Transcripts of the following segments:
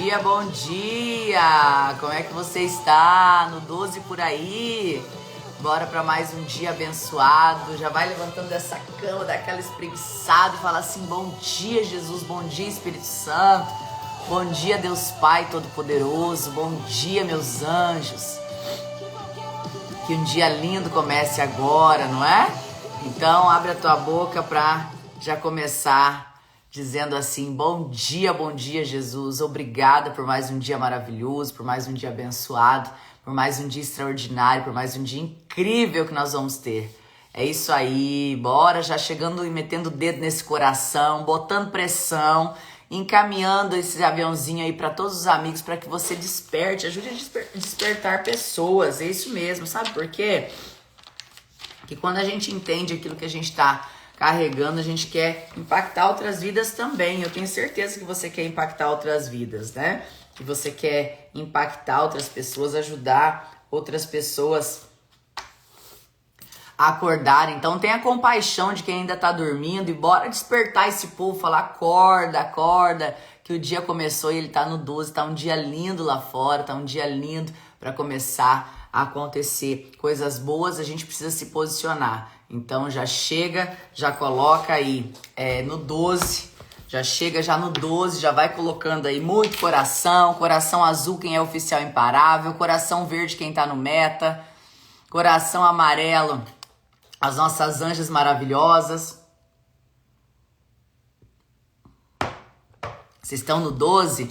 dia, bom dia! Como é que você está? No 12 por aí? Bora para mais um dia abençoado. Já vai levantando dessa cama, daquela espreguiçada e fala assim: bom dia, Jesus, bom dia, Espírito Santo. Bom dia, Deus Pai Todo-Poderoso. Bom dia, meus anjos. Que um dia lindo comece agora, não é? Então, abre a tua boca para já começar dizendo assim: bom dia, Jesus. Obrigada por mais um dia maravilhoso, por mais um dia abençoado, por mais um dia extraordinário, por mais um dia incrível que nós vamos ter. É isso aí, bora já chegando e metendo o dedo nesse coração, botando pressão, encaminhando esse aviãozinho aí para todos os amigos, para que você desperte, ajude a despertar pessoas. É isso mesmo, sabe por quê? Que quando a gente entende aquilo que a gente está carregando, a gente quer impactar outras vidas também. Eu tenho certeza que você quer impactar outras vidas, né? Que você quer impactar outras pessoas, ajudar outras pessoas a acordar. Então tenha compaixão de quem ainda tá dormindo e bora despertar esse povo, falar: acorda, acorda, que o dia começou e ele tá no 12, tá um dia lindo lá fora, tá um dia lindo para começar a acontecer coisas boas. A gente precisa se posicionar. Então já chega, já coloca aí no 12, já chega já no 12, já vai colocando aí muito coração, coração azul quem é oficial imparável, coração verde quem tá no meta, coração amarelo as nossas anjas maravilhosas. Vocês estão no 12?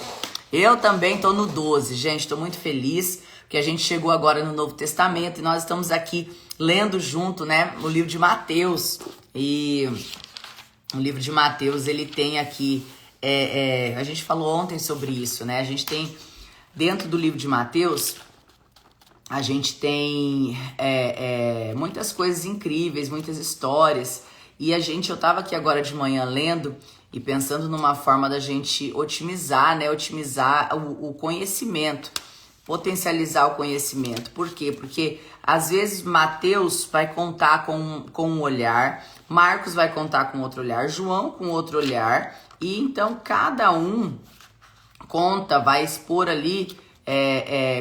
Eu também tô no 12, gente, tô muito feliz porque a gente chegou agora no Novo Testamento e nós estamos aqui lendo junto, né, o livro de Mateus. E o livro de Mateus, ele tem aqui, a gente falou ontem sobre isso, né, a gente tem, dentro do livro de Mateus, a gente tem muitas coisas incríveis, muitas histórias. E eu tava aqui agora de manhã lendo e pensando numa forma da gente otimizar, né, otimizar o conhecimento, potencializar o conhecimento. Por quê? Porque às vezes Mateus vai contar com um olhar, Marcos vai contar com outro olhar, João com outro olhar, e então cada um conta, vai expor ali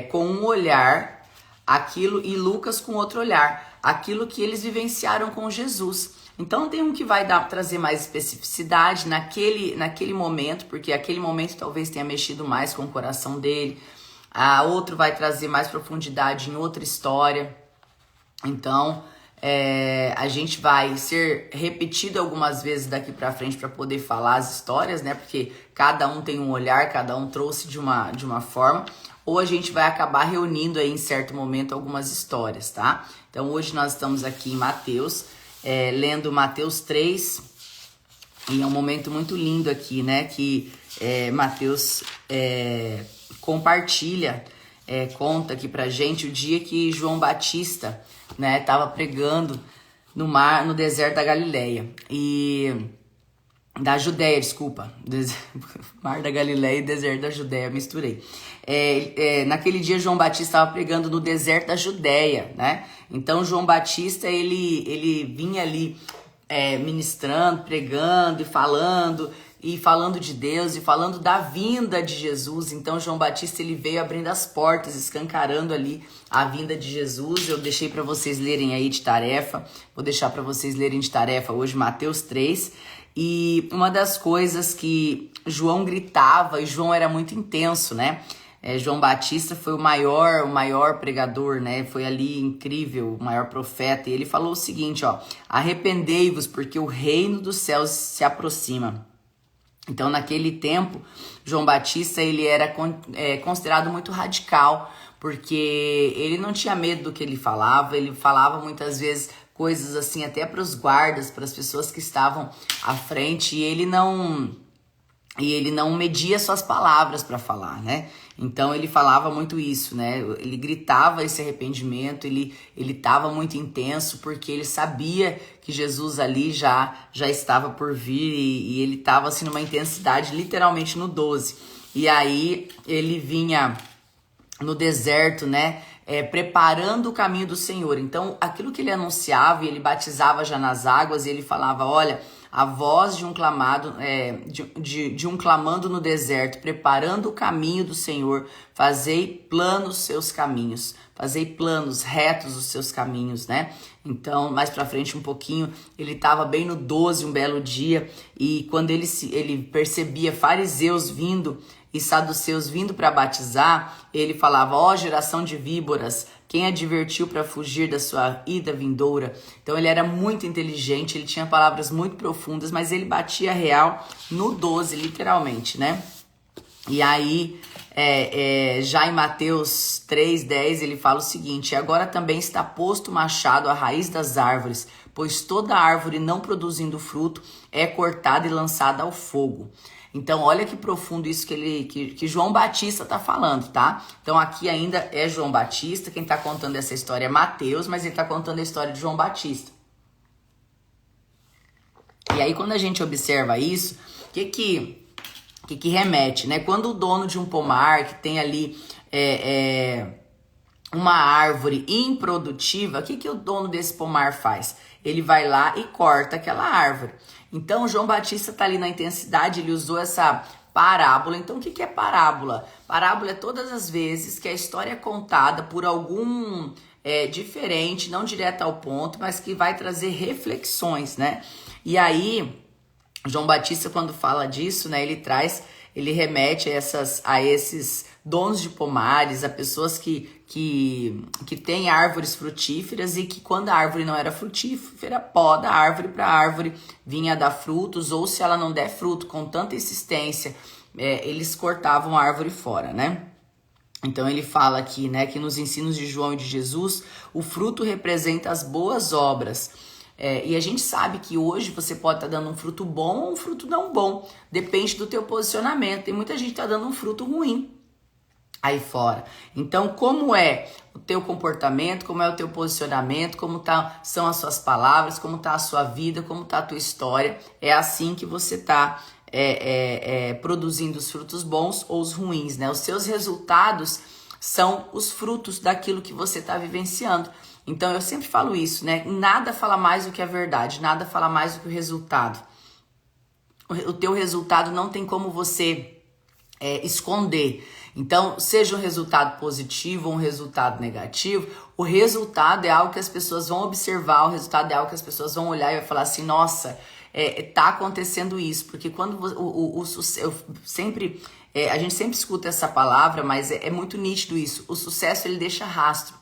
com um olhar aquilo, e Lucas com outro olhar, aquilo que eles vivenciaram com Jesus. Então tem um que vai trazer mais especificidade naquele momento, porque aquele momento talvez tenha mexido mais com o coração dele. A outro vai trazer mais profundidade em outra história. Então, a gente vai ser repetido algumas vezes daqui pra frente para poder falar as histórias, né? Porque cada um tem um olhar, cada um trouxe de uma forma. Ou a gente vai acabar reunindo aí em certo momento algumas histórias, tá? Então, hoje nós estamos aqui em Mateus, lendo Mateus 3. E é um momento muito lindo aqui, né? Que Mateus compartilha, conta aqui pra gente o dia que João Batista, né, tava pregando no deserto da Galileia da Judéia, desculpa, Mar da Galileia e deserto da Judéia, misturei. Naquele dia João Batista estava pregando no deserto da Judéia, né? Então João Batista ele vinha ali ministrando, pregando e falando de Deus e falando da vinda de Jesus. Então João Batista ele veio abrindo as portas, escancarando ali a vinda de Jesus. Eu deixei para vocês lerem aí de tarefa, vou deixar para vocês lerem de tarefa hoje Mateus 3. E uma das coisas que João gritava, e João era muito intenso, né? João Batista foi o maior pregador, né? Foi ali incrível, o maior profeta. E ele falou o seguinte, ó: arrependei-vos, porque o reino dos céus se aproxima. Então, naquele tempo, João Batista ele era considerado muito radical, porque ele não tinha medo do que ele falava muitas vezes coisas assim até para os guardas, para as pessoas que estavam à frente, e ele não media suas palavras para falar, né? Então ele falava muito isso, né? Ele gritava esse arrependimento, ele estava muito intenso, porque ele sabia que Jesus ali já estava por vir, e ele estava assim numa intensidade, literalmente no 12. E aí ele vinha no deserto, né? Preparando o caminho do Senhor. Então aquilo que ele anunciava, e ele batizava já nas águas, e ele falava: olha, a voz de um clamado, de um clamando no deserto, preparando o caminho do Senhor, fazei planos seus caminhos, fazei planos retos os seus caminhos, né? Então, mais pra frente um pouquinho, ele estava bem no 12, um belo dia, e quando ele percebia fariseus vindo e saduceus vindo para batizar, ele falava, ó geração de víboras, quem advertiu para fugir da sua ida vindoura? Então ele era muito inteligente, ele tinha palavras muito profundas, mas ele batia real no 12, literalmente, né? E aí, já em Mateus 3:10, ele fala o seguinte, agora também está posto o machado à raiz das árvores, pois toda árvore não produzindo fruto é cortada e lançada ao fogo. Então, olha que profundo isso que João Batista está falando, tá? Então, aqui ainda é João Batista, quem está contando essa história é Mateus, mas ele está contando a história de João Batista. E aí, quando a gente observa isso, o que remete, né? Quando o dono de um pomar, que tem ali uma árvore improdutiva, o que o dono desse pomar faz? Ele vai lá e corta aquela árvore. Então, João Batista está ali na intensidade, ele usou essa parábola. Então, o que é parábola? Parábola é todas as vezes que a história é contada por algum diferente, não direto ao ponto, mas que vai trazer reflexões, né? E aí, João Batista, quando fala disso, né, ele remete a esses donos de pomares, a pessoas que têm árvores frutíferas e que quando a árvore não era frutífera, poda a árvore para a árvore vinha dar frutos, ou se ela não der fruto com tanta insistência, eles cortavam a árvore fora, né? Então ele fala aqui, né, que nos ensinos de João e de Jesus, o fruto representa as boas obras. E a gente sabe que hoje você pode estar dando um fruto bom ou um fruto não bom. Depende do teu posicionamento. Tem muita gente que está dando um fruto ruim aí fora. Então, como é o teu comportamento, como é o teu posicionamento, são as suas palavras, como está a sua vida, como está a tua história, é assim que você está produzindo os frutos bons ou os ruins, né? Os seus resultados são os frutos daquilo que você está vivenciando. Então, eu sempre falo isso, né? Nada fala mais do que a verdade, nada fala mais do que o resultado. O teu resultado não tem como você esconder. Então, seja um resultado positivo ou um resultado negativo, o resultado é algo que as pessoas vão observar, o resultado é algo que as pessoas vão olhar e vai falar assim, nossa, tá acontecendo isso. Porque quando a gente sempre escuta essa palavra, mas é muito nítido isso. O sucesso, ele deixa rastro.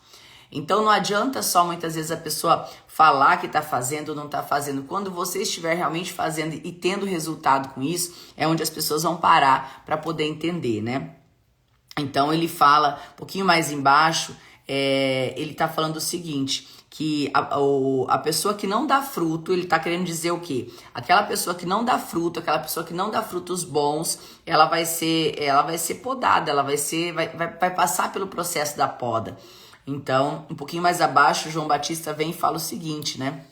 Então não adianta só muitas vezes a pessoa falar que está fazendo ou não está fazendo. Quando você estiver realmente fazendo e tendo resultado com isso, é onde as pessoas vão parar para poder entender, né? Então ele fala um pouquinho mais embaixo, ele está falando o seguinte, que a pessoa que não dá fruto, ele está querendo dizer o quê? Aquela pessoa que não dá fruto, aquela pessoa que não dá frutos bons, ela vai ser podada, ela vai passar pelo processo da poda. Então, um pouquinho mais abaixo, João Batista vem e fala o seguinte, né?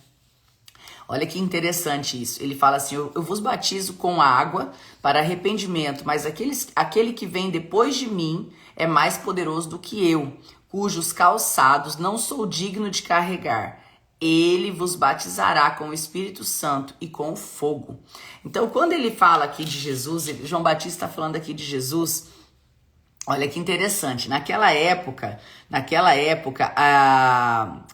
Olha que interessante isso. Ele fala assim, eu vos batizo com água para arrependimento, mas aquele que vem depois de mim é mais poderoso do que eu, cujos calçados não sou digno de carregar. Ele vos batizará com o Espírito Santo e com o fogo. Então, quando ele fala aqui de Jesus, João Batista está falando aqui de Jesus. Olha que interessante, naquela época, a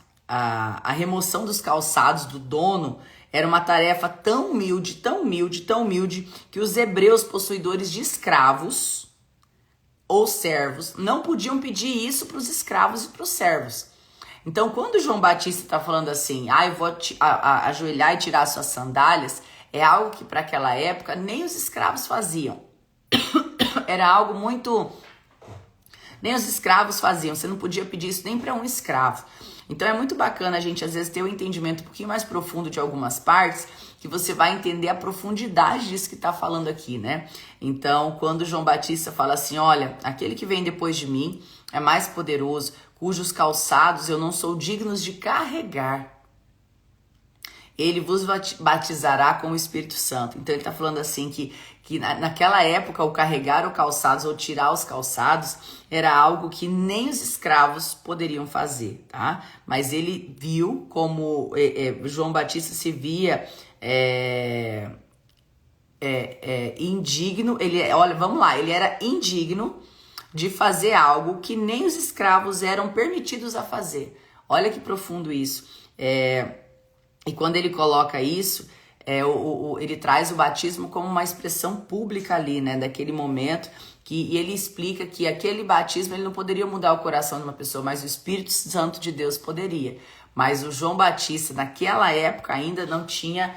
remoção dos calçados do dono era uma tarefa tão humilde, que os hebreus possuidores de escravos ou servos não podiam pedir isso para os escravos e para os servos. Então, quando João Batista está falando assim, eu vou ajoelhar e tirar suas sandálias, é algo que para aquela época nem os escravos faziam. Era algo muito... Nem os escravos faziam, você não podia pedir isso nem para um escravo. Então é muito bacana a gente às vezes ter um entendimento um pouquinho mais profundo de algumas partes, que você vai entender a profundidade disso que está falando aqui, né? Então, quando João Batista fala assim, olha, aquele que vem depois de mim é mais poderoso, cujos calçados eu não sou digno de carregar. ele vos batizará com o Espírito Santo. Então ele está falando assim que naquela época o carregar os calçados ou tirar os calçados era algo que nem os escravos poderiam fazer, tá? Mas ele viu como João Batista se via indigno. Olha, vamos lá, ele era indigno de fazer algo que nem os escravos eram permitidos a fazer. Olha que profundo isso. E quando ele coloca isso, ele traz o batismo como uma expressão pública ali, né, daquele momento, e ele explica que aquele batismo ele não poderia mudar o coração de uma pessoa, mas o Espírito Santo de Deus poderia. Mas o João Batista, naquela época, ainda não tinha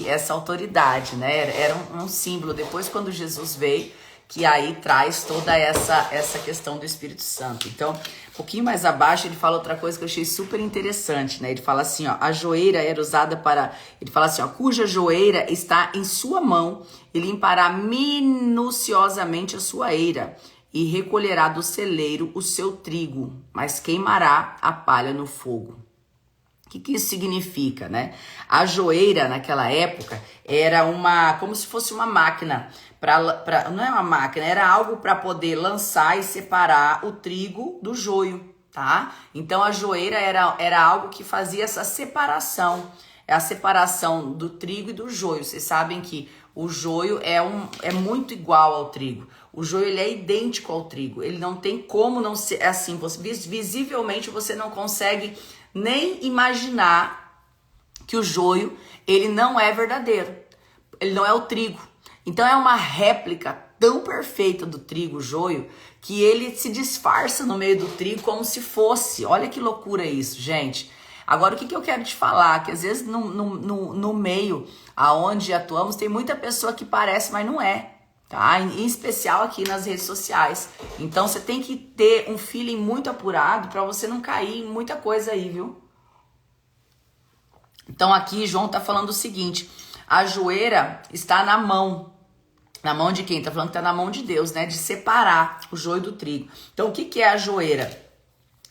essa autoridade, né? Era um símbolo. Depois, quando Jesus veio, que aí traz toda essa questão do Espírito Santo. Então, um pouquinho mais abaixo, ele fala outra coisa que eu achei super interessante, né? Ele fala assim, ó, a joeira era usada para... Ele fala assim, ó, cuja joeira está em sua mão, e limpará minuciosamente a sua eira, e recolherá do celeiro o seu trigo, mas queimará a palha no fogo. O que isso significa, né? A joeira, naquela época, era como se fosse uma máquina. Não é uma máquina, era algo para poder lançar e separar o trigo do joio, tá? Então, a joeira era algo que fazia essa separação. É a separação do trigo e do joio. Vocês sabem que o joio é muito igual ao trigo. O joio ele é idêntico ao trigo. Ele não tem como não ser assim. Visivelmente, você não consegue nem imaginar que o joio, ele não é verdadeiro. Ele não é o trigo. Então é uma réplica tão perfeita do trigo, o joio, que ele se disfarça no meio do trigo como se fosse. Olha que loucura isso, gente. Agora, o que eu quero te falar? Que às vezes no meio aonde atuamos, tem muita pessoa que parece, mas não é. Tá? Em especial aqui nas redes sociais. Então você tem que ter um feeling muito apurado para você não cair em muita coisa aí, viu? Então aqui João tá falando o seguinte: a joeira está na mão. Na mão de quem? Tá falando que tá na mão de Deus, né? De separar o joio do trigo. Então o que é a joeira?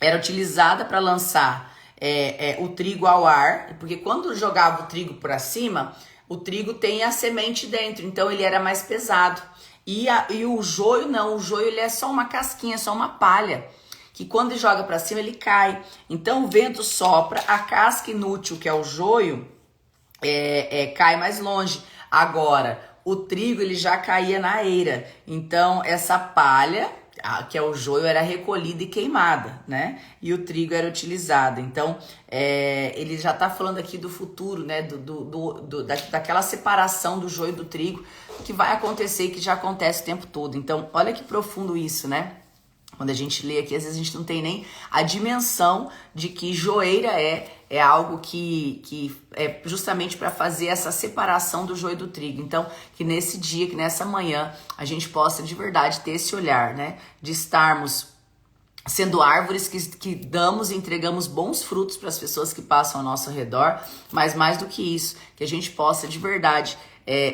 Era utilizada para lançar o trigo ao ar, porque quando jogava o trigo para cima, o trigo tem a semente dentro, então ele era mais pesado. E o joio não, o joio ele é só uma casquinha, só uma palha, que quando joga para cima ele cai. Então o vento sopra, a casca inútil, que é o joio, cai mais longe. Agora, o trigo ele já caía na eira, então essa palha, que é o joio, era recolhida e queimada, né? E o trigo era utilizado. Então, ele já tá falando aqui do futuro, né? Daquela separação do joio do trigo que vai acontecer e que já acontece o tempo todo. Então, olha que profundo isso, né? Quando a gente lê aqui, às vezes a gente não tem nem a dimensão de que joeira é algo que é justamente para fazer essa separação do joio do trigo. Então, que nesse dia, que nessa manhã, a gente possa de verdade ter esse olhar, né? De estarmos sendo árvores que damos e entregamos bons frutos para as pessoas que passam ao nosso redor, mas mais do que isso, que a gente possa de verdade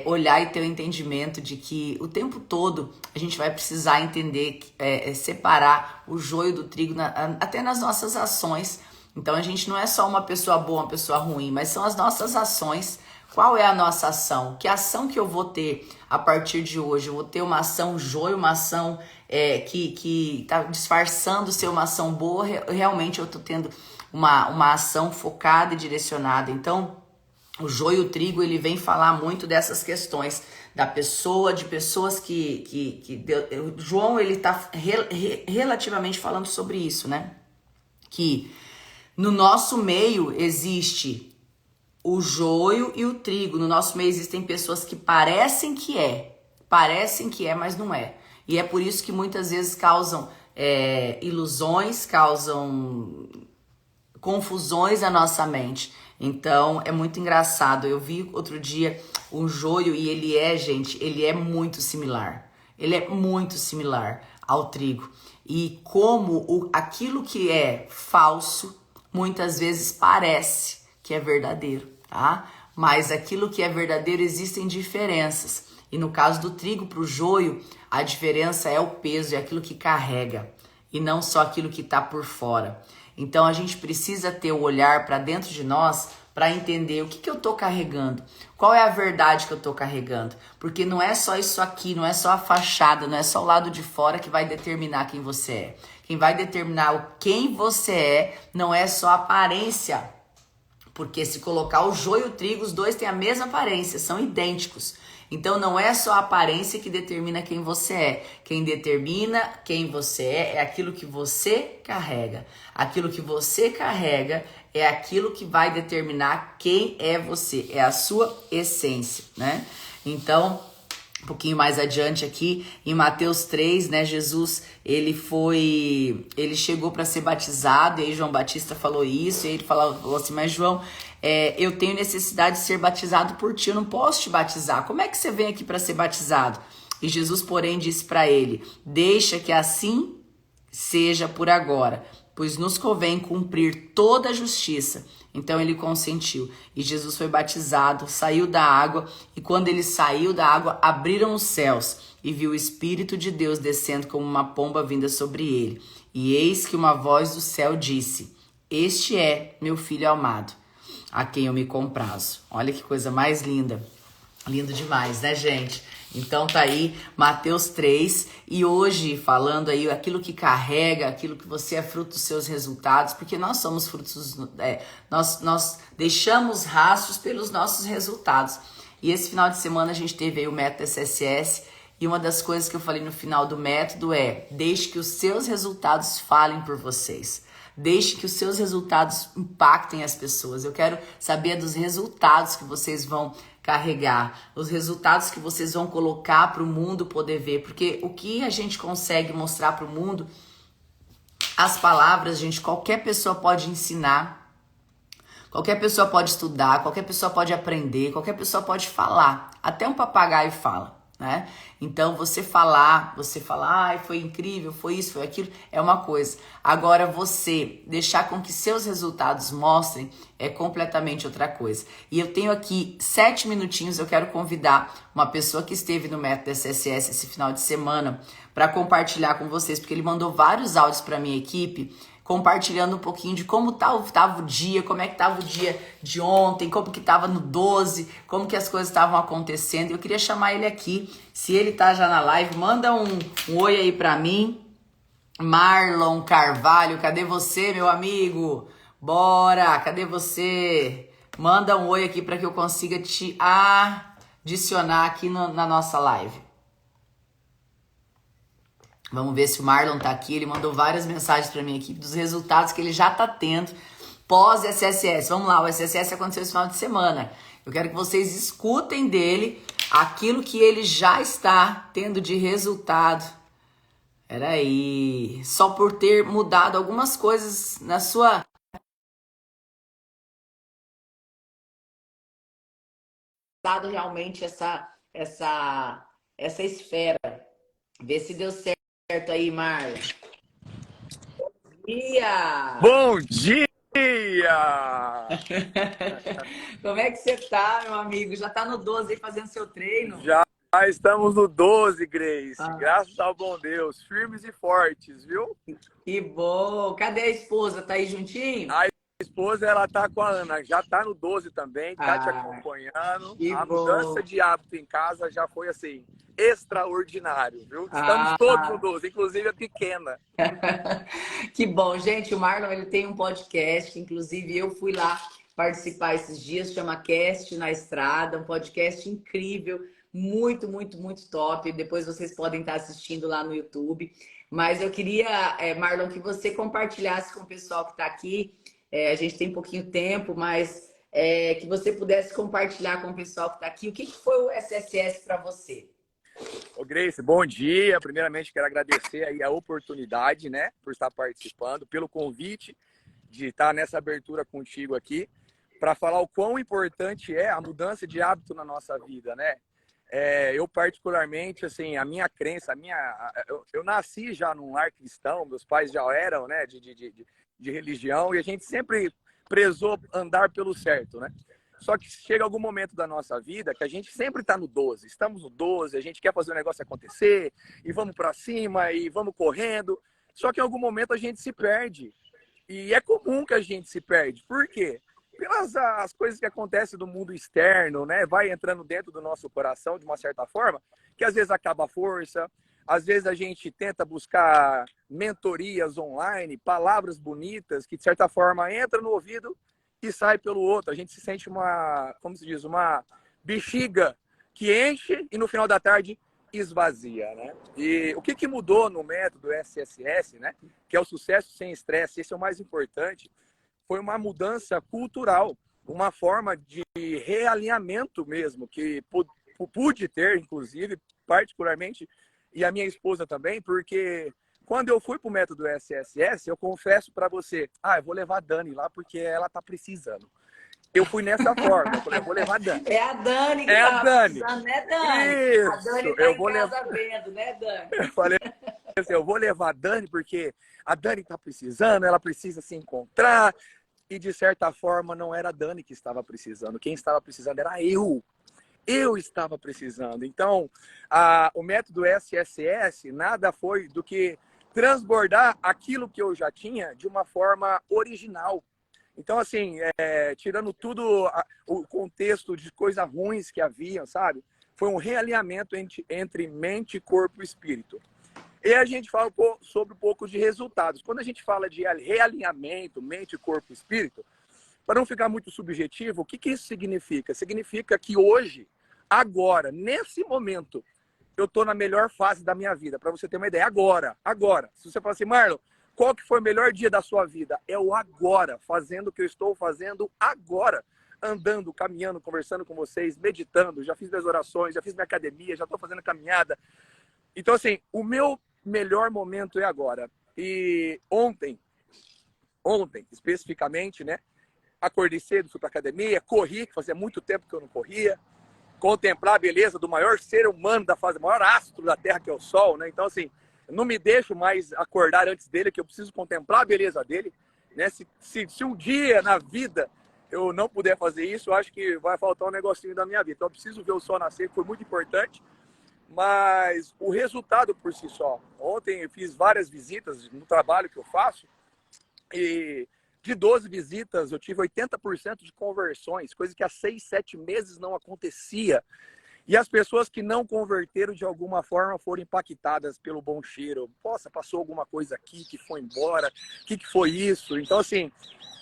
olhar e ter o entendimento de que o tempo todo a gente vai precisar entender, separar o joio do trigo até nas nossas ações. Então a gente não é só uma pessoa boa, uma pessoa ruim, mas são as nossas ações. Qual é a nossa ação? Que ação que eu vou ter a partir de hoje? Eu vou ter uma ação joio, uma ação que está disfarçando ser uma ação boa. Realmente eu estou tendo uma ação focada e direcionada. Então, o joio e o trigo, ele vem falar muito dessas questões da pessoa, de pessoas que João, ele está relativamente falando sobre isso, né? Que no nosso meio existe o joio e o trigo. No nosso meio existem pessoas que parecem que é, mas não é. E é por isso que muitas vezes causam ilusões, causam confusões na nossa mente. Então, é muito engraçado. Eu vi outro dia um joio e ele é muito similar. Ele é muito similar ao trigo. E como aquilo que é falso, muitas vezes parece que é verdadeiro, tá? Mas aquilo que é verdadeiro, existem diferenças. E no caso do trigo para o joio, a diferença é o peso, é aquilo que carrega. E não só aquilo que está por fora. Então a gente precisa ter o olhar para dentro de nós para entender o que eu tô carregando, qual é a verdade que eu tô carregando, porque não é só isso aqui, não é só a fachada, não é só o lado de fora que vai determinar quem você é. Quem vai determinar quem você é não é só a aparência, porque se colocar o joio e o trigo, os dois têm a mesma aparência, são idênticos. Então não é só a aparência que determina quem você é. Quem determina quem você é aquilo que você carrega. Aquilo que você carrega é aquilo que vai determinar quem é você. É a sua essência, né? Então, um pouquinho mais adiante aqui, em Mateus 3, né, Jesus, ele chegou para ser batizado, e aí João Batista falou isso, e ele falou assim, mas João, eu tenho necessidade de ser batizado por ti, eu não posso te batizar, como é que você vem aqui para ser batizado? E Jesus, porém, disse para ele, deixa que assim seja por agora, pois nos convém cumprir toda a justiça. Então ele consentiu. E Jesus foi batizado, saiu da água, e quando ele saiu da água, abriram os céus, e viu o Espírito de Deus descendo como uma pomba vinda sobre ele. E eis que uma voz do céu disse, este é meu filho amado, a quem eu me comprazo. Olha que coisa mais linda. Lindo demais, né, gente? Então tá aí Mateus 3 e hoje falando aí aquilo que carrega, aquilo que você é fruto dos seus resultados, porque nós somos frutos, nós deixamos rastros pelos nossos resultados. E esse final de semana a gente teve aí o método SSS e uma das coisas que eu falei no final do método é: deixe que os seus resultados falem por vocês. Deixe que os seus resultados impactem as pessoas. Eu quero saber dos resultados que vocês vão carregar, os resultados que vocês vão colocar para o mundo poder ver, porque o que a gente consegue mostrar para o mundo, as palavras, gente, qualquer pessoa pode ensinar, qualquer pessoa pode estudar, qualquer pessoa pode aprender, qualquer pessoa pode falar, até um papagaio fala, né? Então você falar, ai, foi incrível, foi isso, foi aquilo, é uma coisa. Agora você deixar com que seus resultados mostrem é completamente outra coisa. E eu tenho aqui 7 minutinhos, eu quero convidar uma pessoa que esteve no método SSS esse final de semana para compartilhar com vocês, porque ele mandou vários áudios para minha equipe, compartilhando um pouquinho de como tava o dia, como é que tava o dia de ontem, como que tava no 12, como que as coisas estavam acontecendo. Eu queria chamar ele aqui, se ele tá já na live, manda um oi aí pra mim. Marlon Carvalho, cadê você, meu amigo? Bora, cadê você? Manda um oi aqui para que eu consiga te adicionar aqui na nossa live. Vamos ver se o Marlon tá aqui. Ele mandou várias mensagens para minha equipe dos resultados que ele já tá tendo pós SSS. Vamos lá, o SSS aconteceu esse final de semana. Eu quero que vocês escutem dele aquilo que ele já está tendo de resultado. Peraí, só por ter mudado algumas coisas na sua... Dado realmente essa esfera. Vê se deu certo aí, Marlon. Bom dia! Bom dia! Como é que você tá, meu amigo? Já tá no 12 aí fazendo seu treino? Já estamos no 12, Grace. Graças ao bom Deus. Firmes e fortes, viu? Que bom! Cadê a esposa? Tá aí juntinho? A esposa, ela tá com a Ana. Já tá no 12 também. Tá te acompanhando. Que A bom! mudança de hábito em casa já foi, assim, extraordinário, viu? Estamos todos no 12, inclusive a pequena. Que bom, gente. O Marlon, ele tem um podcast, inclusive eu fui lá participar esses dias, chama Cast na Estrada, um podcast incrível, muito, muito, muito top. Depois vocês podem estar assistindo lá no YouTube. Mas eu queria, Marlon, que você compartilhasse com o pessoal que está aqui. A gente tem pouquinho tempo, mas que você pudesse compartilhar com o pessoal que está aqui. O que foi o SSS para você? Ô Grace, bom dia. Primeiramente, quero agradecer aí a oportunidade, né, por estar participando, pelo convite de estar nessa abertura contigo aqui, para falar o quão importante é a mudança de hábito na nossa vida, né? Eu particularmente, assim, a minha crença, eu nasci já num lar cristão, meus pais já eram, né, de religião, e a gente sempre prezou andar pelo certo, né? Só que chega algum momento da nossa vida que a gente sempre está no 12. Estamos no 12, a gente quer fazer o negócio acontecer, e vamos para cima, e vamos correndo. Só que em algum momento a gente se perde. E é comum que a gente se perde. Por quê? Pelas as coisas que acontecem no mundo externo, né? Vai entrando dentro do nosso coração de uma certa forma, que às vezes acaba a força, às vezes a gente tenta buscar mentorias online, palavras bonitas, que de certa forma entra no ouvido e sai pelo outro. A gente se sente uma, como se diz, uma bexiga que enche e no final da tarde esvazia, né? E o que mudou no método SSS, né? Que é o sucesso sem estresse, esse é o mais importante, foi uma mudança cultural, uma forma de realinhamento mesmo, que pude ter, inclusive, particularmente, e a minha esposa também, porque quando eu fui para o método SSS, eu confesso para você, eu vou levar a Dani lá porque ela tá precisando. Eu fui nessa forma, eu falei, eu vou levar a Dani. É a Dani que É a tava Dani. precisando, né, Dani? A Dani Isso, tá em casa vendo, né, Dani? Eu falei assim, eu vou levar a Dani porque a Dani tá precisando, ela precisa se encontrar. E de certa forma não era a Dani que estava precisando, quem estava precisando era eu. Eu estava precisando. Então, o método SSS nada foi do que transbordar aquilo que eu já tinha de uma forma original. Então, assim, tirando tudo o contexto de coisas ruins que haviam, sabe? Foi um realinhamento entre mente, corpo e espírito. E a gente fala sobre um pouco de resultados. Quando a gente fala de realinhamento, mente, corpo e espírito, para não ficar muito subjetivo, o que isso significa? Significa que hoje, agora, nesse momento, eu estou na melhor fase da minha vida. Para você ter uma ideia, agora. Se você falar assim, Marlon, qual que foi o melhor dia da sua vida? É o agora, fazendo o que eu estou fazendo agora. Andando, caminhando, conversando com vocês, meditando, já fiz minhas orações, já fiz minha academia, já estou fazendo caminhada. Então, assim, o meu melhor momento é agora. E ontem, especificamente, né? Acordei cedo, fui para academia, corri, que fazia muito tempo que eu não corria, contemplar a beleza do maior ser humano da fase, o maior astro da Terra, que é o Sol, né? Então, assim, não me deixo mais acordar antes dele, que eu preciso contemplar a beleza dele, né? Se um dia na vida eu não puder fazer isso, eu acho que vai faltar um negocinho da minha vida. Então, eu preciso ver o sol nascer, que foi muito importante, mas o resultado por si só. Ontem eu fiz várias visitas no trabalho que eu faço, e de 12 visitas, eu tive 80% de conversões, coisa que há 6, 7 meses não acontecia. E as pessoas que não converteram de alguma forma foram impactadas pelo bom cheiro. Poxa, passou alguma coisa aqui que foi embora, o que foi isso? Então, assim,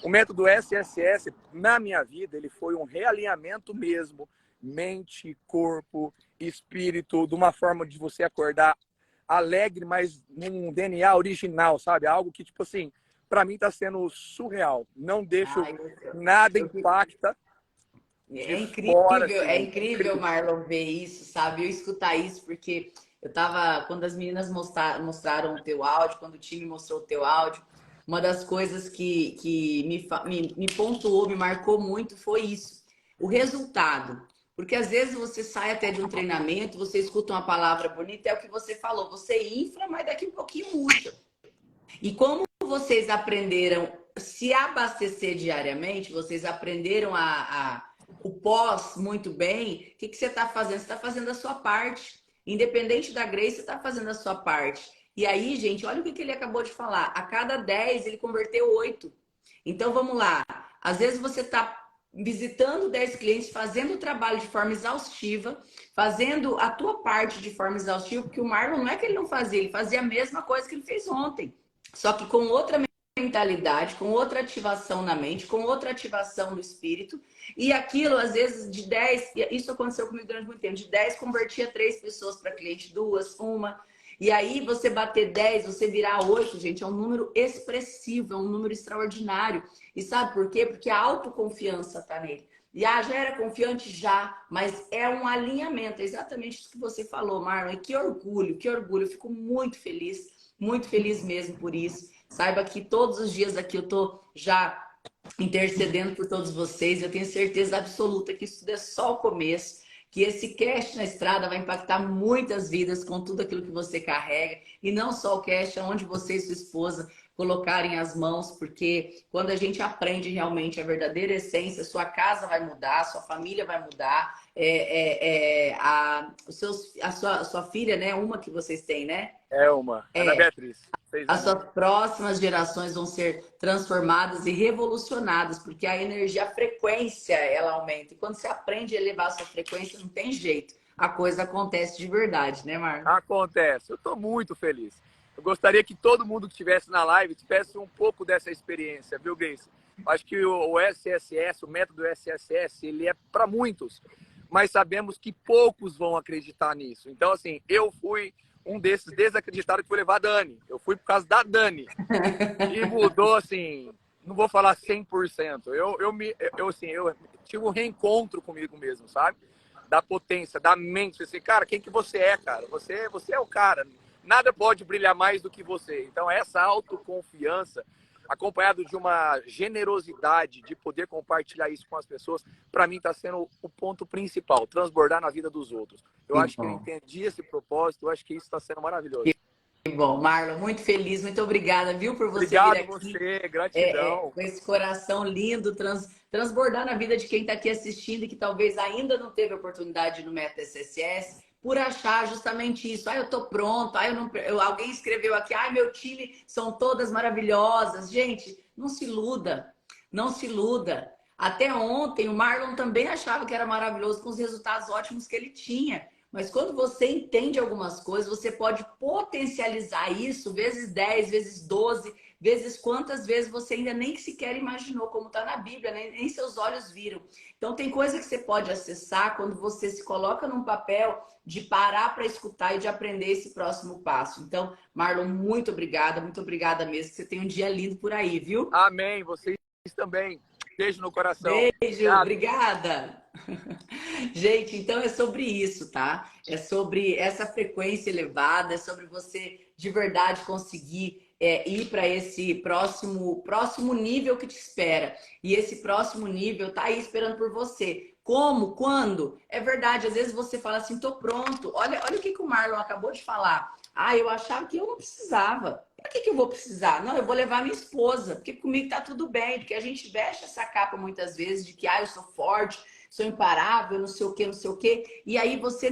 o método SSS, na minha vida, ele foi um realinhamento mesmo, mente, corpo, espírito, de uma forma de você acordar alegre, mas num DNA original, sabe? Algo que, tipo assim, para mim está sendo surreal. Não deixo nada impacta de fora. Assim, É incrível, Marlon, ver isso, sabe? Eu escutar isso, porque eu tava, quando as meninas mostraram o teu áudio, quando o time mostrou o teu áudio, uma das coisas que me pontuou, me marcou muito foi isso, o resultado. Porque às vezes você sai até de um treinamento, você escuta uma palavra bonita, é o que você falou, você infla, mas daqui um pouquinho murcha. E como vocês aprenderam a se abastecer diariamente, vocês aprenderam o pós muito bem, o que você está fazendo? Você está fazendo a sua parte. Independente da Grace, você está fazendo a sua parte. E aí, gente, olha o que ele acabou de falar. A cada 10, ele converteu 8. Então, vamos lá. Às vezes você está visitando 10 clientes, fazendo o trabalho de forma exaustiva, fazendo a tua parte de forma exaustiva, porque o Marlon não é que ele não fazia, ele fazia a mesma coisa que ele fez ontem. Só que com outra mentalidade, com outra ativação na mente, com outra ativação no espírito. E aquilo, às vezes, de 10, isso aconteceu comigo durante muito tempo, de 10 convertia 3 pessoas para cliente, 2, 1. E aí você bater 10, você virar 8, gente, é um número expressivo, é um número extraordinário. E sabe por quê? Porque a autoconfiança tá nele. E já era confiante? Já, mas é um alinhamento, é exatamente isso que você falou, Marlon. E que orgulho, que orgulho. Eu fico muito feliz mesmo por isso. Saiba que todos os dias aqui eu tô já intercedendo por todos vocês. Eu tenho certeza absoluta que isso tudo é só o começo, que esse cast na estrada vai impactar muitas vidas com tudo aquilo que você carrega. E não só o cast, onde você e sua esposa colocarem as mãos, porque quando a gente aprende realmente a verdadeira essência, sua casa vai mudar, sua família vai mudar, a sua filha, né? Uma que vocês têm, né? É uma, Ana Beatriz. Fez As muito. suas próximas gerações vão ser transformadas e revolucionadas, porque a energia, a frequência, ela aumenta. E quando você aprende a elevar a sua frequência, não tem jeito. A coisa acontece de verdade, né, Marlon? Acontece. Eu estou muito feliz. Eu gostaria que todo mundo que estivesse na live tivesse um pouco dessa experiência, viu, Grace? Acho que o SSS, o método SSS, ele é para muitos, mas sabemos que poucos vão acreditar nisso. Então, assim, eu fui um desses desacreditados que foi levar a Dani. Eu fui por causa da Dani. E mudou, assim, não vou falar 100%. Eu tive um reencontro comigo mesmo, sabe? Da potência, da mente. Assim, cara, quem que você é, cara? Você é o cara. Nada pode brilhar mais do que você. Então, essa autoconfiança, acompanhado de uma generosidade de poder compartilhar isso com as pessoas, para mim está sendo o ponto principal, transbordar na vida dos outros. Eu Que acho que eu bom. entendi esse propósito, eu acho que isso está sendo Que maravilhoso. bom, Marlon, muito feliz, muito obrigada, viu, por você vir Obrigado aqui você, gratidão. com esse coração lindo, transbordar na vida de quem está aqui assistindo e que talvez ainda não teve oportunidade no Meta SSS, por achar justamente isso. Ah, eu tô pronto. Ah, alguém escreveu aqui, ah, meu time são todas maravilhosas. Gente, não se iluda, não se iluda. Até ontem o Marlon também achava que era maravilhoso com os resultados ótimos que ele tinha. Mas quando você entende algumas coisas, você pode potencializar isso vezes 10, vezes 12, vezes quantas vezes você ainda nem sequer imaginou, como está na Bíblia, nem seus olhos viram. Então, tem coisa que você pode acessar quando você se coloca num papel de parar para escutar e de aprender esse próximo passo. Então, Marlon, muito obrigada mesmo. Que você tem um dia lindo por aí, viu? Amém. Vocês também. Beijo no coração. Beijo, Obrigado. obrigada. Gente, então é sobre isso, tá? É sobre essa frequência elevada, é sobre você de verdade conseguir ir para esse próximo nível que te espera. E esse próximo nível tá aí esperando por você. Como? Quando? É verdade, às vezes você fala assim, tô pronto. Olha o que o Marlon acabou de falar. Ah, eu achava que eu não precisava. Para que eu vou precisar? Não, eu vou levar minha esposa, porque comigo tá tudo bem, porque a gente veste essa capa muitas vezes de que eu sou forte, sou imparável, não sei o que, não sei o que. E aí você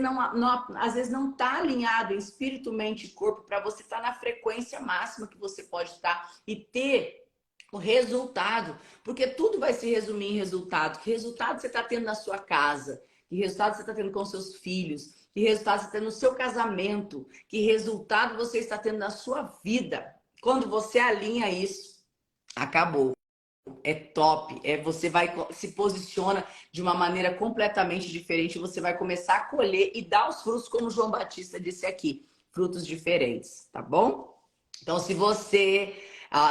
às vezes não está alinhado em espírito, mente e corpo para você estar na frequência máxima que você pode estar e ter o resultado. Porque tudo vai se resumir em resultado. Que resultado você está tendo na sua casa? Que resultado você está tendo com seus filhos? Que resultado você está tendo no seu casamento? Que resultado você está tendo na sua vida? Quando você alinha isso, acabou. É top, você vai se posiciona de uma maneira completamente diferente, você vai começar a colher e dar os frutos, como o João Batista disse aqui, frutos diferentes, tá bom? Então, se você,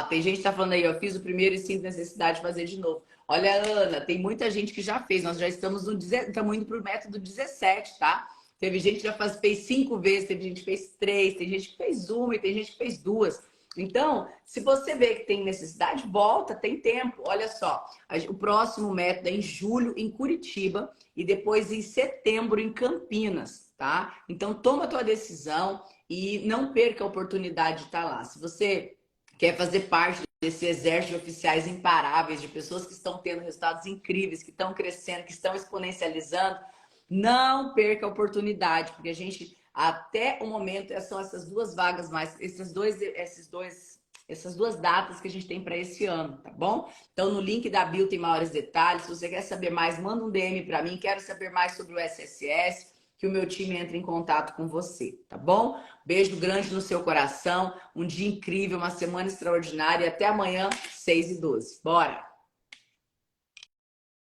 tem gente que tá falando aí, eu fiz o primeiro e sinto necessidade de fazer de novo. Olha, Ana, tem muita gente que já fez, nós já estamos indo pro método 17, tá? Teve gente que fez 5 vezes, teve gente que fez 3, tem gente que fez uma e tem gente que fez 2. Então, se você vê que tem necessidade, volta, tem tempo. Olha só, o próximo método é em julho em Curitiba e depois em setembro em Campinas, tá? Então, toma a tua decisão e não perca a oportunidade de estar lá. Se você quer fazer parte desse exército de oficiais imparáveis, de pessoas que estão tendo resultados incríveis, que estão crescendo, que estão exponencializando, não perca a oportunidade, porque a gente até o momento, são essas 2 vagas mais, essas duas datas que a gente tem para esse ano, tá bom? Então, no link da bio tem maiores detalhes. Se você quer saber mais, manda um DM para mim. Quero saber mais sobre o SSS, que o meu time entre em contato com você, tá bom? Beijo grande no seu coração. Um dia incrível, uma semana extraordinária. E até amanhã, 6h12. Bora!